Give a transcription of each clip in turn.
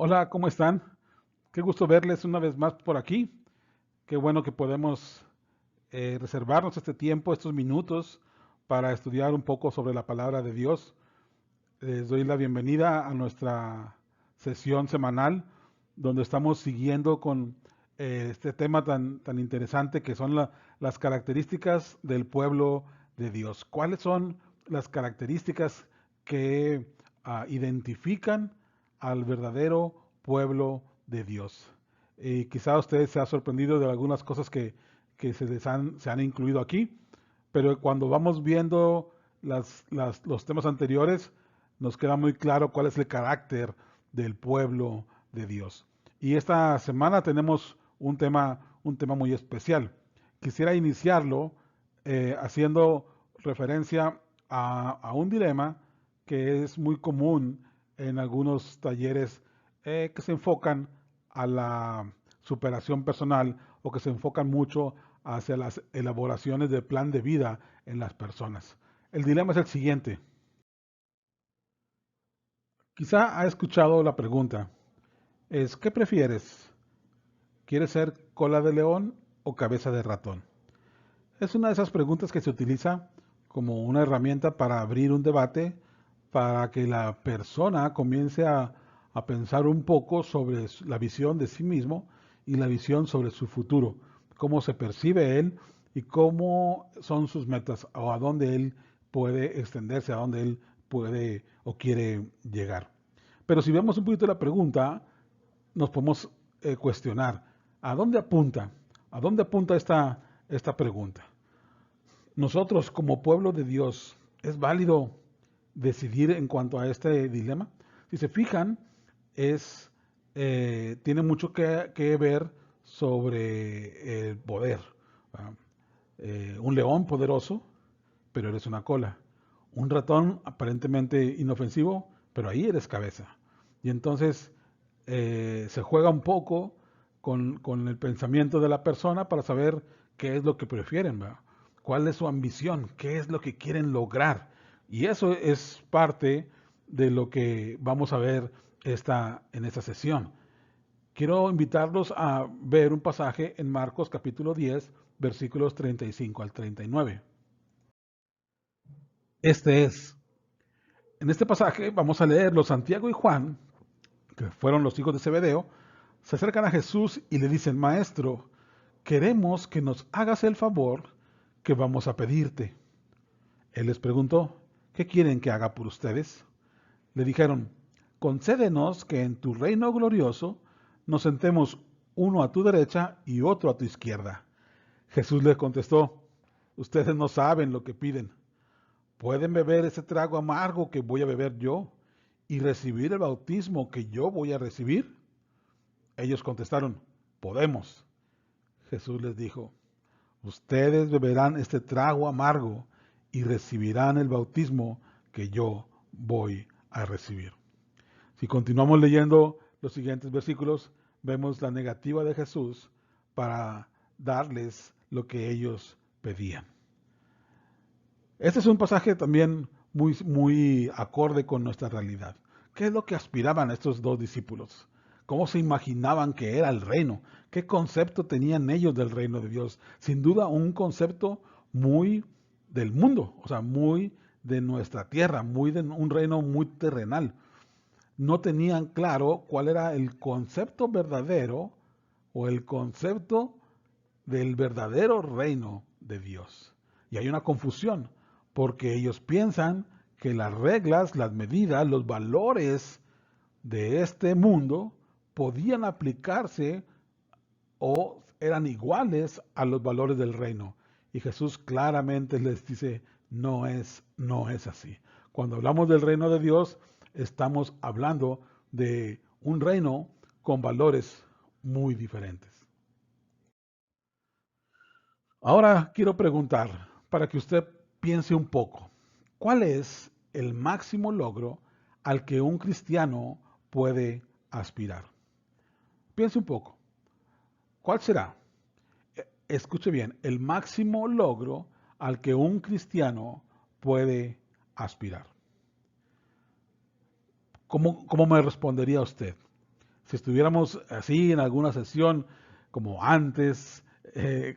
Hola, ¿cómo están? Qué gusto verles una vez más por aquí. Qué bueno que podemos reservarnos este tiempo, estos minutos, para estudiar un poco sobre la palabra de Dios. Les doy la bienvenida a nuestra sesión semanal, donde estamos siguiendo con este tema tan interesante que son las características del pueblo de Dios. ¿Cuáles son las características que identifican al verdadero pueblo de Dios? Y quizá usted se ha sorprendido de algunas cosas que se han incluido aquí, pero cuando vamos viendo los temas anteriores, nos queda muy claro cuál es el carácter del pueblo de Dios. Y esta semana tenemos un tema muy especial. Quisiera iniciarlo haciendo referencia un dilema que es muy común en algunos talleres que se enfocan a la superación personal o que se enfocan mucho hacia las elaboraciones de plan de vida en las personas. El dilema es el siguiente. Quizá ha escuchado la pregunta, ¿qué prefieres? ¿Quieres ser cola de león o cabeza de ratón? Es una de esas preguntas que se utiliza como una herramienta para abrir un debate, para que la persona comience a pensar un poco sobre la visión de sí mismo y la visión sobre su futuro, cómo se percibe él y cómo son sus metas o a dónde él puede extenderse, a dónde él puede o quiere llegar. Pero si vemos un poquito la pregunta, nos podemos cuestionar, ¿a dónde apunta? ¿A dónde apunta esta pregunta? Nosotros como pueblo de Dios, ¿es válido decidir en cuanto a este dilema? Si se fijan, tiene mucho que ver sobre el poder. ¿Verdad? Un león poderoso, pero eres una cola. Un ratón aparentemente inofensivo, pero ahí eres cabeza. Y entonces se juega un poco con el pensamiento de la persona para saber qué es lo que prefieren, ¿verdad? Cuál es su ambición, qué es lo que quieren lograr. Y eso es parte de lo que vamos a ver en esta sesión. Quiero invitarlos a ver un pasaje en Marcos capítulo 10, versículos 35 al 39. Este es, en este pasaje vamos a leerlo. Santiago y Juan, que fueron los hijos de Zebedeo, se acercan a Jesús y le dicen, Maestro, queremos que nos hagas el favor que vamos a pedirte. Él les preguntó, ¿qué quieren que haga por ustedes? Le dijeron, concédenos que en tu reino glorioso nos sentemos uno a tu derecha y otro a tu izquierda. Jesús les contestó, ustedes no saben lo que piden. ¿Pueden beber ese trago amargo que voy a beber yo y recibir el bautismo que yo voy a recibir? Ellos contestaron, podemos. Jesús les dijo, ustedes beberán este trago amargo y recibirán el bautismo que yo voy a recibir. Si continuamos leyendo los siguientes versículos, vemos la negativa de Jesús para darles lo que ellos pedían. Este es un pasaje también muy acorde con nuestra realidad. ¿Qué es lo que aspiraban estos dos discípulos? ¿Cómo se imaginaban que era el reino? ¿Qué concepto tenían ellos del reino de Dios? Sin duda un concepto muy del mundo, o sea, muy de nuestra tierra, muy de un reino muy terrenal. No tenían claro cuál era el concepto verdadero o el concepto del verdadero reino de Dios. Y hay una confusión, porque ellos piensan que las reglas, las medidas, los valores de este mundo podían aplicarse o eran iguales a los valores del reino. Y Jesús claramente les dice, no es así. Cuando hablamos del reino de Dios, estamos hablando de un reino con valores muy diferentes. Ahora quiero preguntar, para que usted piense un poco, ¿cuál es el máximo logro al que un cristiano puede aspirar? Piense un poco, ¿cuál será? Escuche bien, el máximo logro al que un cristiano puede aspirar. ¿Cómo me respondería usted? si estuviéramos así en alguna sesión como antes,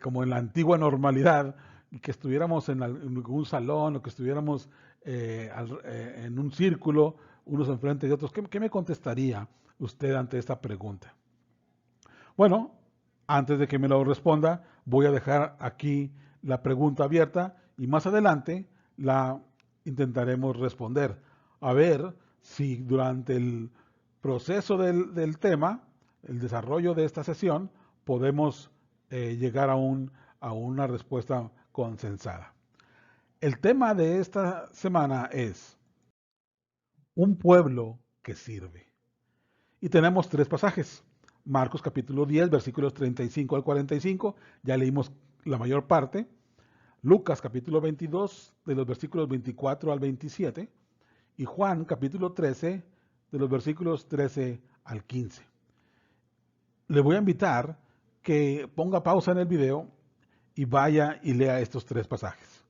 como en la antigua normalidad, y que estuviéramos en algún salón o que estuviéramos en un círculo, unos enfrente de otros, ¿qué me contestaría usted ante esta pregunta? Bueno, antes de que me lo responda, voy a dejar aquí la pregunta abierta y más adelante la intentaremos responder. A ver si durante el proceso del tema, el desarrollo de esta sesión, podemos llegar a una respuesta consensada. El tema de esta semana es un pueblo que sirve. Y tenemos tres pasajes. Marcos capítulo 10, versículos 35 al 45, ya leímos la mayor parte. Lucas capítulo 22, de los versículos 24 al 27. Y Juan capítulo 13, de los versículos 13 al 15. Le voy a invitar que ponga pausa en el video y vaya y lea estos tres pasajes.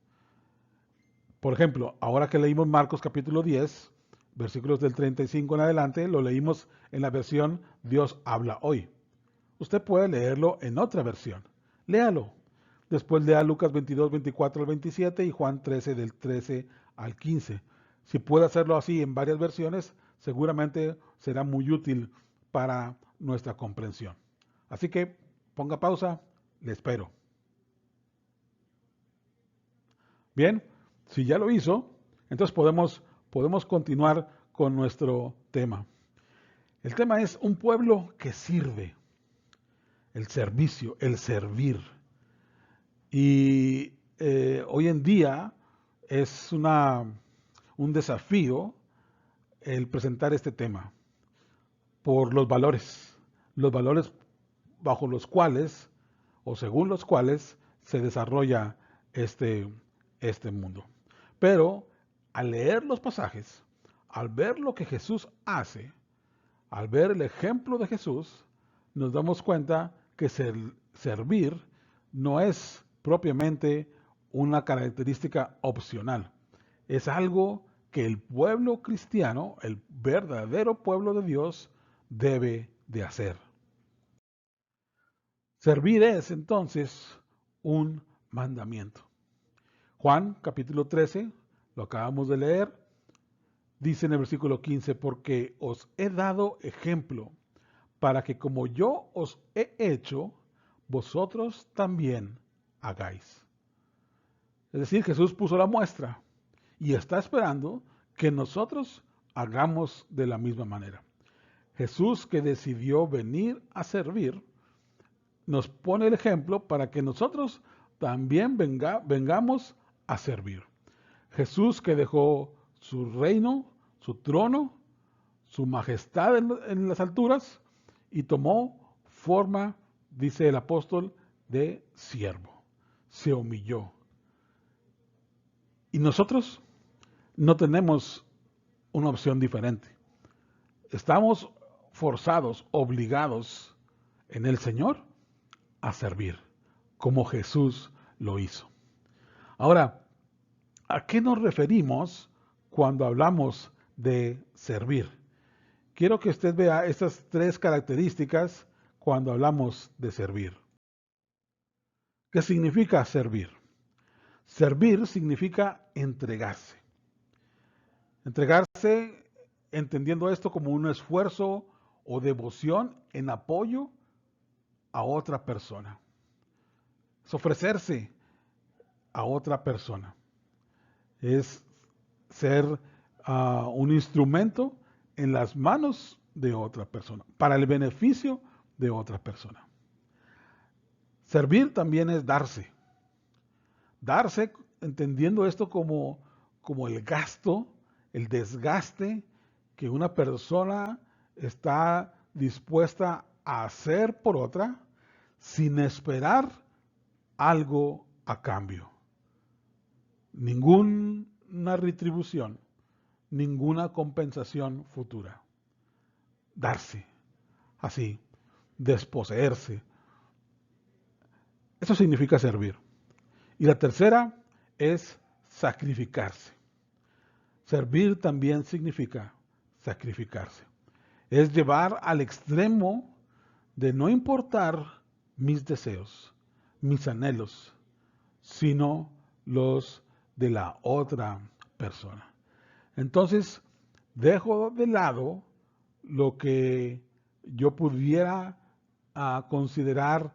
Por ejemplo, ahora que leímos Marcos capítulo 10, versículos del 35 en adelante, lo leímos en la versión Dios habla hoy. Usted puede leerlo en otra versión. Léalo. Después lea Lucas 22, 24 al 27 y Juan 13 del 13 al 15. Si puede hacerlo así en varias versiones, seguramente será muy útil para nuestra comprensión. Así que ponga pausa, le espero. Bien, si ya lo hizo, entonces podemos continuar con nuestro tema. El tema es un pueblo que sirve, el servicio, el servir. Y hoy en día es un desafío el presentar este tema por los valores bajo los cuales o según los cuales se desarrolla este mundo. Pero al leer los pasajes, al ver lo que Jesús hace, al ver el ejemplo de Jesús, nos damos cuenta que servir no es propiamente una característica opcional. Es algo que el pueblo cristiano, el verdadero pueblo de Dios, debe de hacer. Servir es entonces un mandamiento. Juan capítulo 13, lo acabamos de leer, dice en el versículo 15, porque os he dado ejemplo para que como yo os he hecho, vosotros también hagáis. Es decir, Jesús puso la muestra y está esperando que nosotros hagamos de la misma manera. Jesús, que decidió venir a servir, nos pone el ejemplo para que nosotros también vengamos a servir. Jesús, que dejó su reino, su trono, su majestad en las alturas y tomó forma, dice el apóstol, de siervo. Se humilló. Y nosotros no tenemos una opción diferente. Estamos forzados, obligados en el Señor a servir, como Jesús lo hizo. Ahora, ¿a qué nos referimos cuando hablamos de servir? Quiero que usted vea estas tres características cuando hablamos de servir. ¿Qué significa servir? Servir significa entregarse. Entregarse entendiendo esto como un esfuerzo o devoción en apoyo a otra persona. Es ofrecerse a otra persona. Es ser un instrumento en las manos de otra persona, para el beneficio de otra persona. Servir también es darse. Darse entendiendo esto como el gasto, el desgaste que una persona está dispuesta a hacer por otra sin esperar algo a cambio. Ninguna retribución, ninguna compensación futura. Darse, así, desposeerse. Eso significa servir. Y la tercera es sacrificarse. Servir también significa sacrificarse. Es llevar al extremo de no importar mis deseos, mis anhelos, sino los de la otra persona. Entonces, dejo de lado lo que yo pudiera considerar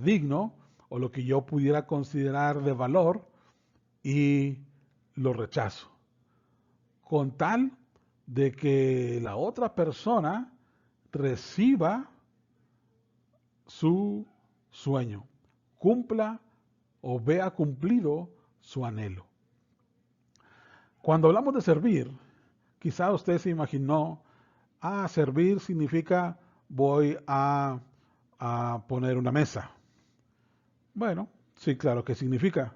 digno o lo que yo pudiera considerar de valor y lo rechazo, con tal de que la otra persona reciba su sueño, cumpla o vea cumplido su anhelo. Cuando hablamos de servir, quizá usted se imaginó, servir significa voy a poner una mesa. Bueno, sí, claro que significa.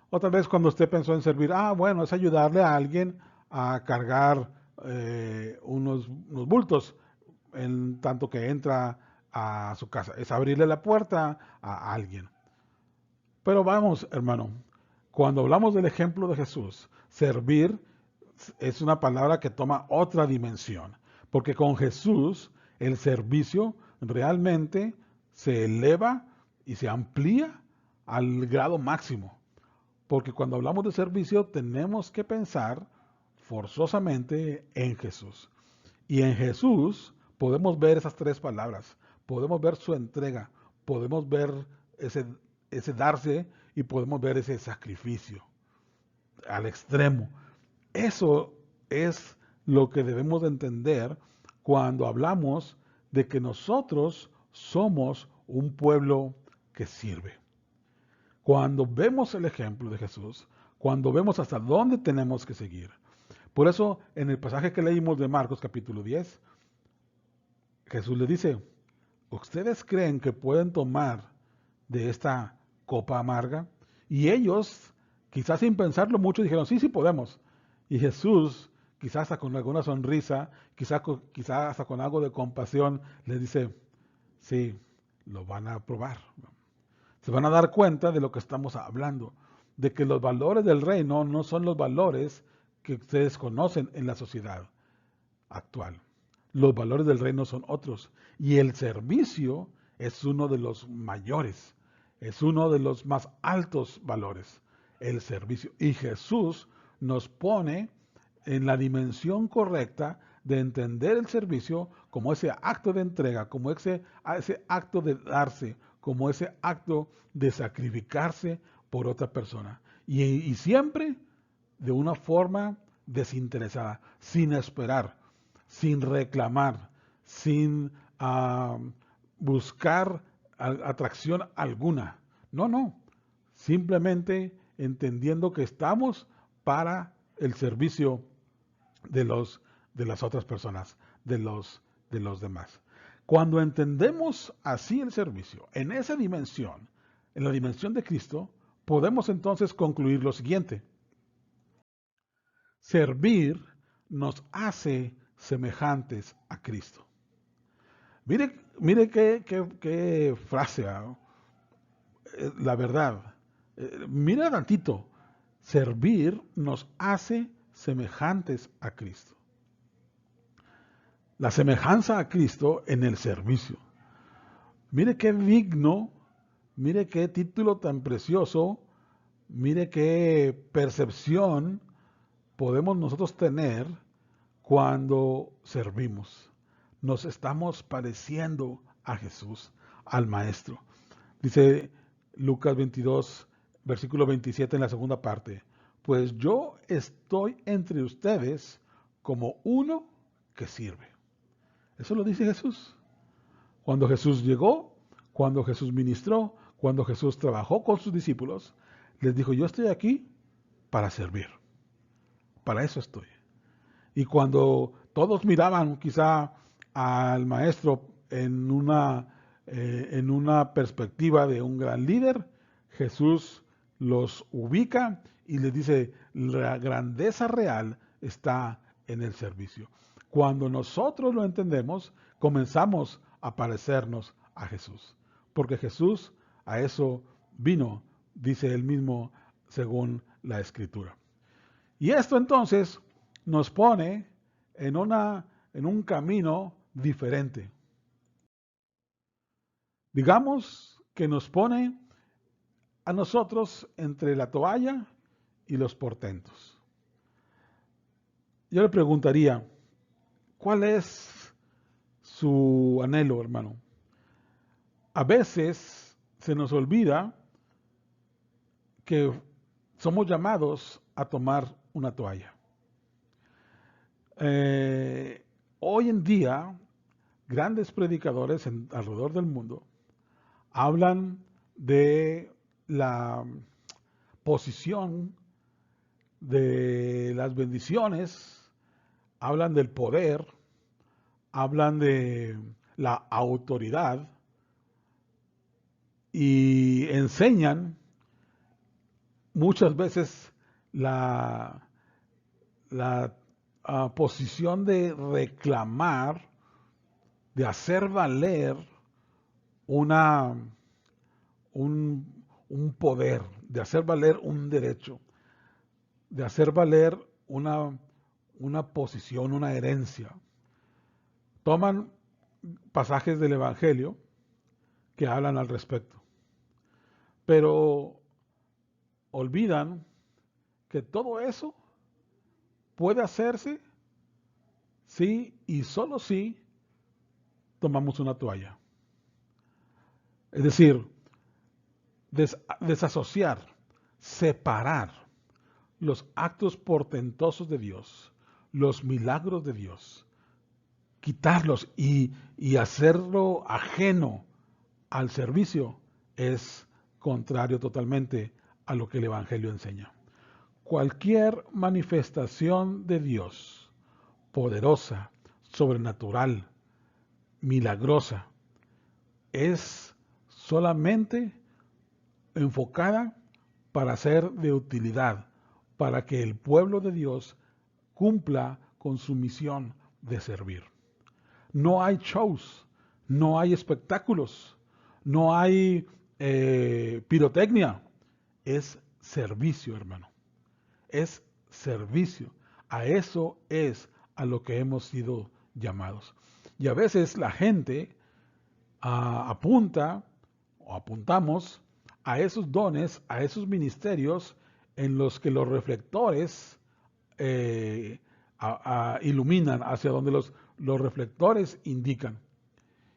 Otra vez cuando usted pensó en servir, bueno, es ayudarle a alguien a cargar unos bultos en tanto que entra a su casa. Es abrirle la puerta a alguien. Pero vamos, hermano, cuando hablamos del ejemplo de Jesús, servir es una palabra que toma otra dimensión, porque con Jesús el servicio realmente se eleva y se amplía al grado máximo. Porque cuando hablamos de servicio tenemos que pensar forzosamente en Jesús. Y en Jesús podemos ver esas tres palabras, podemos ver su entrega, podemos ver ese darse y podemos ver ese sacrificio al extremo. Eso es lo que debemos de entender cuando hablamos de que nosotros somos un pueblo que sirve. Cuando vemos el ejemplo de Jesús, cuando vemos hasta dónde tenemos que seguir. Por eso, en el pasaje que leímos de Marcos capítulo 10, Jesús le dice, ¿ustedes creen que pueden tomar de esta copa amarga? Y ellos, quizás sin pensarlo mucho, dijeron, sí, sí podemos. Y Jesús, quizás hasta con alguna sonrisa, quizás hasta con algo de compasión, les dice, sí, lo van a probar. Se van a dar cuenta de lo que estamos hablando, de que los valores del reino no son los valores que ustedes conocen en la sociedad actual. Los valores del reino son otros. Y el servicio es uno de los mayores, es uno de los más altos valores, el servicio. Y Jesús nos pone en la dimensión correcta de entender el servicio como ese acto de entrega, como ese acto de darse, como ese acto de sacrificarse por otra persona. Y siempre de una forma desinteresada, sin esperar, sin reclamar, sin buscar atracción alguna. No, no. Simplemente entendiendo que estamos para el servicio de las otras personas, de los demás. Cuando entendemos así el servicio, en esa dimensión, en la dimensión de Cristo, podemos entonces concluir lo siguiente. Servir nos hace semejantes a Cristo. Mire qué frase, la verdad. Mira tantito. Servir nos hace semejantes a Cristo. La semejanza a Cristo en el servicio. Mire qué digno, mire qué título tan precioso, mire qué percepción podemos nosotros tener cuando servimos. Nos estamos pareciendo a Jesús, al Maestro. Dice Lucas 22, versículo 27 en la segunda parte. Pues yo estoy entre ustedes como uno que sirve. Eso lo dice Jesús. Cuando Jesús llegó, cuando Jesús ministró, cuando Jesús trabajó con sus discípulos, les dijo, yo estoy aquí para servir. Para eso estoy. Y cuando todos miraban quizá al maestro en una perspectiva de un gran líder, Jesús los ubica y les dice, la grandeza real está en el servicio. Cuando nosotros lo entendemos, comenzamos a parecernos a Jesús. Porque Jesús a eso vino, dice él mismo, según la Escritura. Y esto entonces nos pone en una en un camino diferente. Digamos que nos pone a nosotros entre la toalla y los portentos. Yo le preguntaría, ¿cuál es su anhelo, hermano? A veces se nos olvida que somos llamados a tomar una toalla. Hoy en día, grandes predicadores alrededor del mundo hablan de la posición de las bendiciones, hablan del poder, hablan de la autoridad y enseñan muchas veces la posición de reclamar, de hacer valer un poder, de hacer valer un derecho, de hacer valer una posición, una herencia. Toman pasajes del Evangelio que hablan al respecto, pero olvidan que todo eso puede hacerse si y solo si tomamos una toalla. Es decir, desasociar, separar los actos portentosos de Dios, los milagros de Dios, quitarlos y hacerlo ajeno al servicio es contrario totalmente a lo que el Evangelio enseña. Cualquier manifestación de Dios, poderosa, sobrenatural, milagrosa, es solamente enfocada para ser de utilidad, para que el pueblo de Dios cumpla con su misión de servir. No hay shows, no hay espectáculos, no hay pirotecnia, es servicio, hermano. Es servicio. A eso es a lo que hemos sido llamados. Y a veces la gente apunta o apuntamos a esos dones, a esos ministerios en los que los reflectores iluminan, hacia donde los reflectores indican.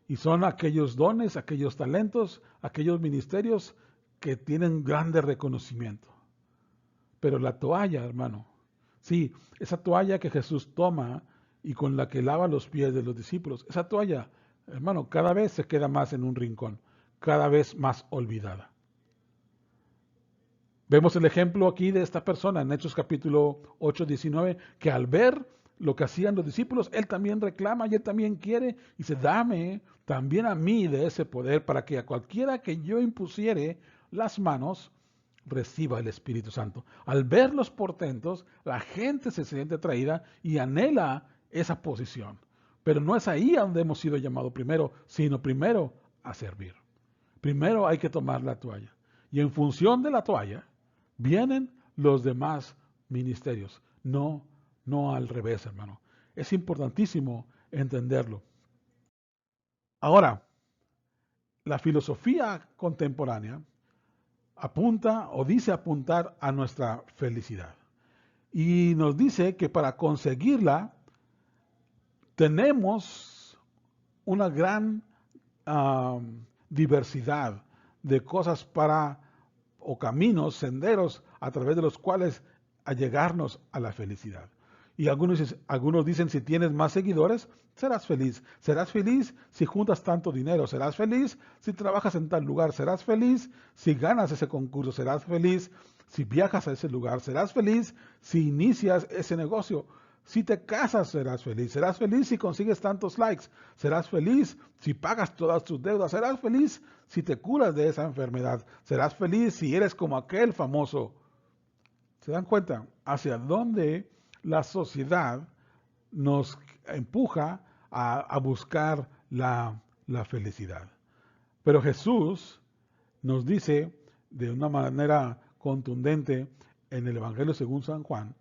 Y son aquellos dones, aquellos talentos, aquellos ministerios que tienen grande reconocimiento. Pero la toalla, hermano, sí, esa toalla que Jesús toma y con la que lava los pies de los discípulos, esa toalla, hermano, cada vez se queda más en un rincón, cada vez más olvidada. Vemos el ejemplo aquí de esta persona en Hechos capítulo 8, 19, que al ver lo que hacían los discípulos, él también reclama y él también quiere y dice, dame también a mí de ese poder para que a cualquiera que yo impusiere las manos, reciba el Espíritu Santo. Al ver los portentos, la gente se siente atraída y anhela esa posición. Pero no es ahí a donde hemos sido llamados primero, sino primero a servir. Primero hay que tomar la toalla. Y en función de la toalla, vienen los demás ministerios. No al revés, hermano. Es importantísimo entenderlo. Ahora, la filosofía contemporánea apunta o dice apuntar a nuestra felicidad. Y nos dice que para conseguirla tenemos una gran diversidad de cosas o caminos, senderos a través de los cuales allegarnos a la felicidad. Y algunos dicen, si tienes más seguidores, serás feliz. Serás feliz si juntas tanto dinero. Serás feliz si trabajas en tal lugar. Serás feliz si ganas ese concurso. Serás feliz si viajas a ese lugar. Serás feliz si inicias ese negocio. Si te casas, serás feliz. Serás feliz si consigues tantos likes. Serás feliz si pagas todas tus deudas. Serás feliz si te curas de esa enfermedad. Serás feliz si eres como aquel famoso. ¿Se dan cuenta? Hacia dónde la sociedad nos empuja a buscar la felicidad. Pero Jesús nos dice de una manera contundente en el Evangelio según San Juan,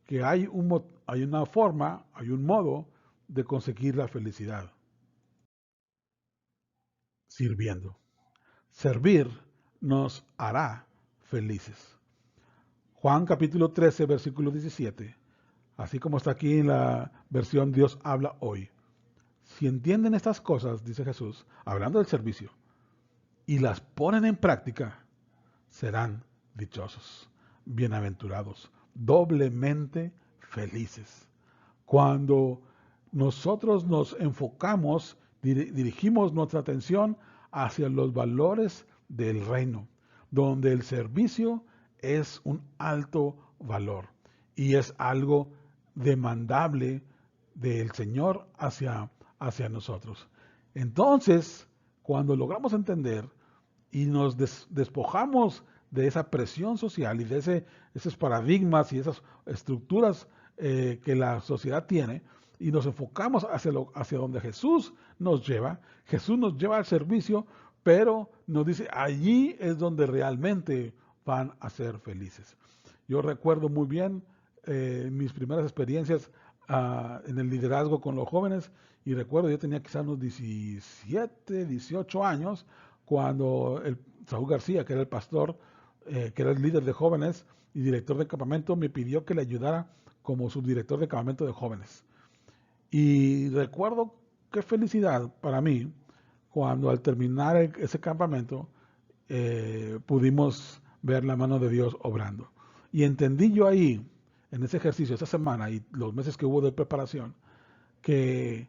que hay una forma, hay un modo de conseguir la felicidad? Sirviendo. Servir nos hará felices. Juan capítulo 13, versículo 17, así como está aquí en la versión Dios habla hoy. Si entienden estas cosas, dice Jesús, hablando del servicio, y las ponen en práctica, serán dichosos, bienaventurados, doblemente felices. Cuando nosotros nos enfocamos, dirigimos nuestra atención hacia los valores del reino, donde el servicio es un alto valor y es algo demandable del Señor hacia nosotros. Entonces, cuando logramos entender y nos despojamos de esa presión social y de esos paradigmas y esas estructuras que la sociedad tiene, y nos enfocamos hacia donde Jesús nos lleva al servicio, pero nos dice, allí es donde realmente van a ser felices. Yo recuerdo muy bien mis primeras experiencias en el liderazgo con los jóvenes, y recuerdo, yo tenía quizás unos 17, 18 años, cuando Saúl García, que era el pastor, que era el líder de jóvenes y director de campamento, me pidió que le ayudara como subdirector de campamento de jóvenes. Y recuerdo qué felicidad para mí cuando al terminar ese campamento pudimos ver la mano de Dios obrando. Y entendí yo ahí, en ese ejercicio, esa semana y los meses que hubo de preparación, que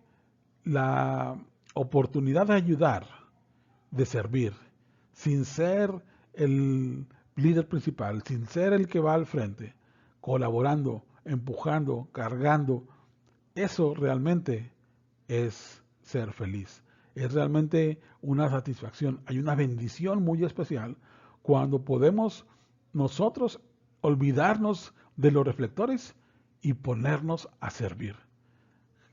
la oportunidad de ayudar, de servir, sin ser el líder principal, sin ser el que va al frente, colaborando, empujando, cargando, eso realmente es ser feliz. Es realmente una satisfacción. Hay una bendición muy especial cuando podemos nosotros olvidarnos de los reflectores y ponernos a servir.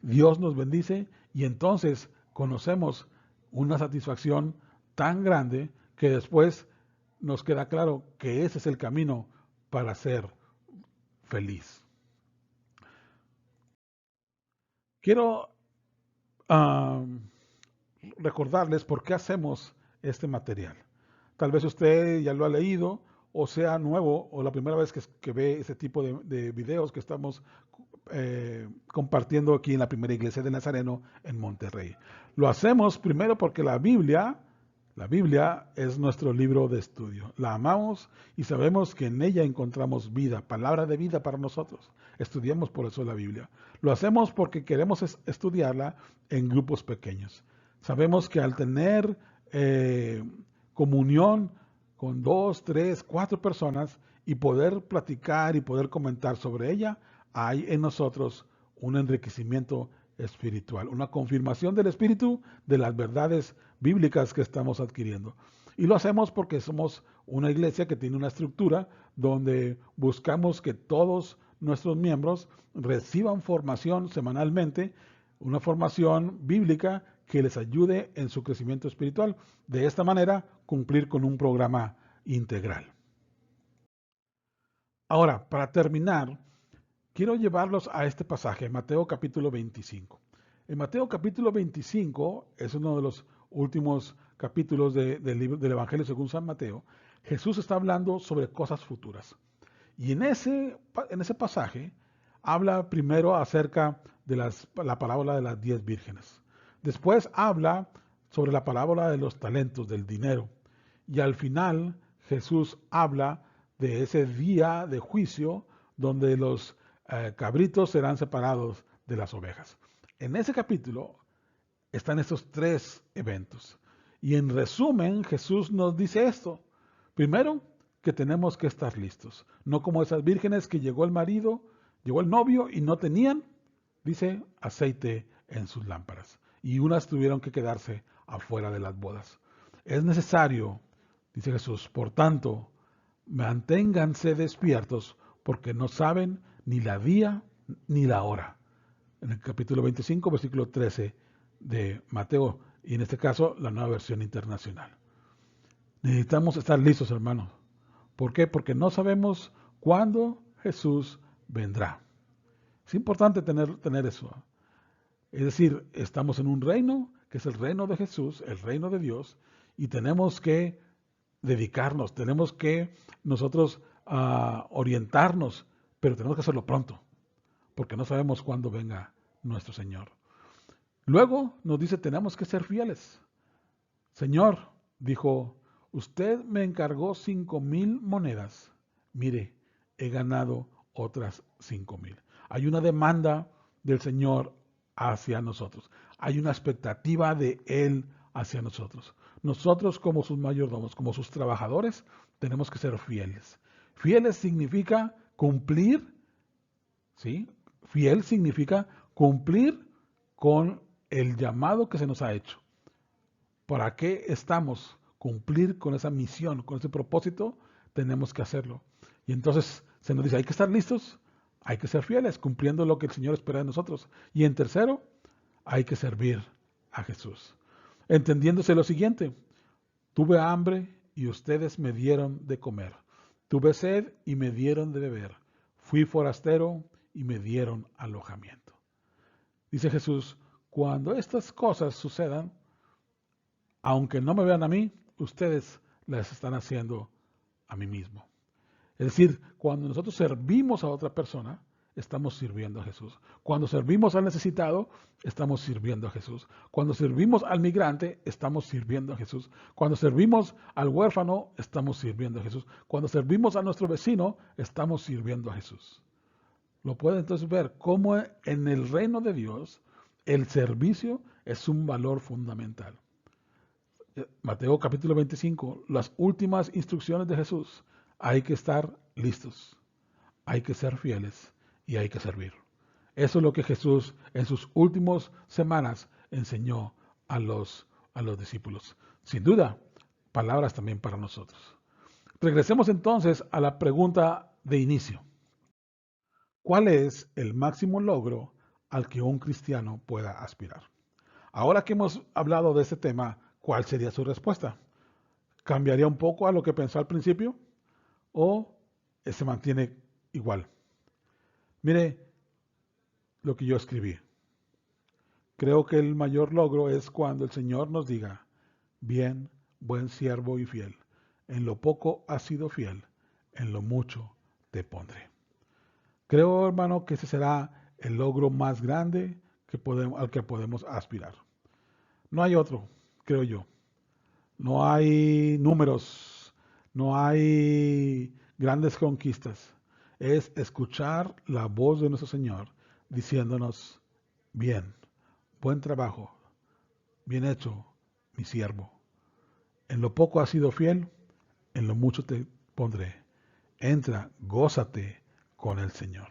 Dios nos bendice y entonces conocemos una satisfacción tan grande que después nos queda claro que ese es el camino para ser feliz. Quiero recordarles por qué hacemos este material. Tal vez usted ya lo ha leído o sea nuevo o la primera vez que ve ese tipo de videos que estamos compartiendo aquí en la primera iglesia de Nazareno en Monterrey. Lo hacemos primero porque la Biblia es nuestro libro de estudio. La amamos y sabemos que en ella encontramos vida, palabra de vida para nosotros. Estudiamos por eso la Biblia. Lo hacemos porque queremos estudiarla en grupos pequeños. Sabemos que al tener comunión con 2, 3, 4 personas y poder platicar y poder comentar sobre ella, hay en nosotros un enriquecimiento espiritual, una confirmación del Espíritu de las verdades bíblicas que estamos adquiriendo. Y lo hacemos porque somos una iglesia que tiene una estructura donde buscamos que todos nuestros miembros reciban formación semanalmente, una formación bíblica que les ayude en su crecimiento espiritual. De esta manera, cumplir con un programa integral. Ahora, para terminar, quiero llevarlos a este pasaje, Mateo capítulo 25. En Mateo capítulo 25 es uno de los últimos capítulos del Evangelio según San Mateo. Jesús está hablando sobre cosas futuras. Y en ese pasaje habla primero acerca de la parábola de las 10 vírgenes. Después habla sobre la parábola de los talentos, del dinero. Y al final Jesús habla de ese día de juicio donde los cabritos serán separados de las ovejas. En ese capítulo están estos 3 eventos. Y en resumen, Jesús nos dice esto. Primero, que tenemos que estar listos. No como esas vírgenes que llegó el novio y no tenían, dice, aceite en sus lámparas. Y unas tuvieron que quedarse afuera de las bodas. Es necesario, dice Jesús, por tanto, manténganse despiertos porque no saben ni la día ni la hora. En el capítulo 25, versículo 13 de Mateo, y en este caso la nueva versión internacional. Necesitamos estar listos, hermanos. ¿Por qué? Porque no sabemos cuándo Jesús vendrá. Es importante tener eso. Es decir, estamos en un reino que es el reino de Jesús, el reino de Dios, y tenemos que dedicarnos, tenemos que nosotros orientarnos, pero tenemos que hacerlo pronto, porque no sabemos cuándo venga nuestro Señor. Luego nos dice, tenemos que ser fieles. Señor, dijo, usted me encargó 5,000 monedas. Mire, he ganado otras 5,000. Hay una demanda del Señor hacia nosotros. Hay una expectativa de Él hacia nosotros. Nosotros como sus mayordomos, como sus trabajadores, tenemos que ser fieles. Fieles significa cumplir, ¿sí? Fiel significa cumplir con el llamado que se nos ha hecho. ¿Para qué estamos? Cumplir con esa misión, con ese propósito, tenemos que hacerlo. Y entonces se nos dice, hay que estar listos, hay que ser fieles, cumpliendo lo que el Señor espera de nosotros. Y en tercero, hay que servir a Jesús. Entendiéndose lo siguiente, tuve hambre y ustedes me dieron de comer. Tuve sed y me dieron de beber. Fui forastero y me dieron alojamiento. Dice Jesús, cuando estas cosas sucedan, aunque no me vean a mí, ustedes las están haciendo a mí mismo. Es decir, cuando nosotros servimos a otra persona, estamos sirviendo a Jesús. Cuando servimos al necesitado, estamos sirviendo a Jesús. Cuando servimos al migrante, estamos sirviendo a Jesús. Cuando servimos al huérfano, estamos sirviendo a Jesús. Cuando servimos a nuestro vecino, estamos sirviendo a Jesús. Lo pueden entonces ver cómo en el reino de Dios el servicio es un valor fundamental. Mateo capítulo 25, las últimas instrucciones de Jesús. Hay que estar listos, hay que ser fieles y hay que servir. Eso es lo que Jesús en sus últimas semanas enseñó a los discípulos. Sin duda, palabras también para nosotros. Regresemos entonces a la pregunta de inicio. ¿Cuál es el máximo logro al que un cristiano pueda aspirar? Ahora que hemos hablado de este tema, ¿cuál sería su respuesta? ¿Cambiaría un poco a lo que pensó al principio o se mantiene igual? Mire lo que yo escribí. Creo que el mayor logro es cuando el Señor nos diga, bien, buen siervo y fiel, en lo poco has sido fiel, en lo mucho te pondré. Creo, hermano, que ese será el logro más grande al que podemos aspirar. No hay otro, creo yo. No hay números, no hay grandes conquistas. Es escuchar la voz de nuestro Señor diciéndonos, bien, buen trabajo, bien hecho, mi siervo. En lo poco has sido fiel, en lo mucho te pondré. Entra, gózate con el Señor.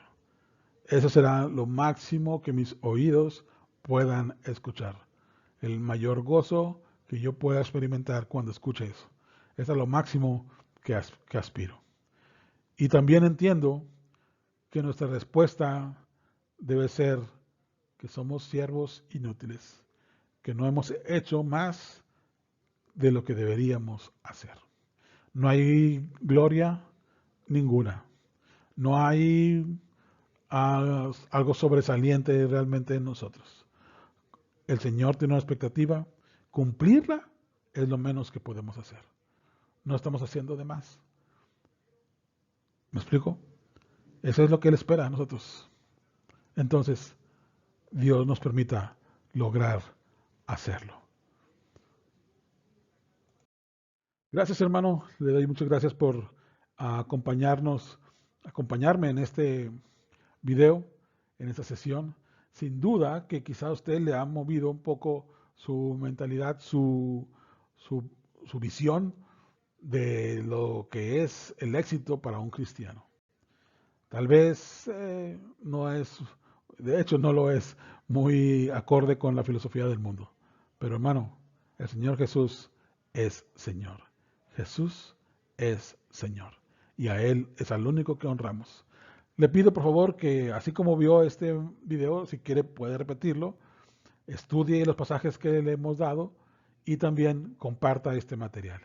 Eso será lo máximo que mis oídos puedan escuchar. El mayor gozo que yo pueda experimentar cuando escuche eso. Eso es lo máximo que aspiro. Y también entiendo que nuestra respuesta debe ser que somos siervos inútiles, que no hemos hecho más de lo que deberíamos hacer. No hay gloria ninguna. No hay algo sobresaliente realmente en nosotros. El Señor tiene una expectativa. Cumplirla es lo menos que podemos hacer. No estamos haciendo de más. ¿Me explico? Eso es lo que Él espera de nosotros. Entonces, Dios nos permita lograr hacerlo. Gracias, hermano. Le doy muchas gracias por acompañarme en este video, en esta sesión. Sin duda que quizá a usted le ha movido un poco su mentalidad, su visión de lo que es el éxito para un cristiano. Tal vez no es, de hecho no lo es, muy acorde con la filosofía del mundo. Pero hermano, el Señor Jesús es Señor. Jesús es Señor. Y a Él es al único que honramos. Le pido por favor que así como vio este video, si quiere puede repetirlo, estudie los pasajes que le hemos dado y también comparta este material.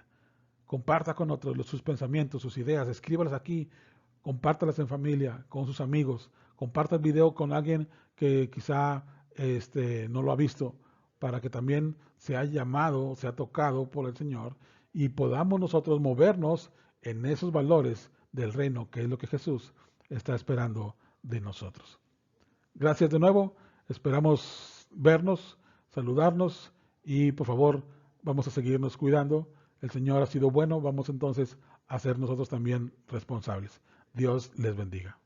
Comparta con otros sus pensamientos, sus ideas, escríbalas aquí, compártalas en familia, con sus amigos, comparta el video con alguien que quizá no lo ha visto, para que también sea llamado, sea tocado por el Señor y podamos nosotros movernos en esos valores del reino, que es lo que Jesús está esperando de nosotros. Gracias de nuevo, esperamos vernos, saludarnos y por favor vamos a seguirnos cuidando. El Señor ha sido bueno, vamos entonces a ser nosotros también responsables. Dios les bendiga.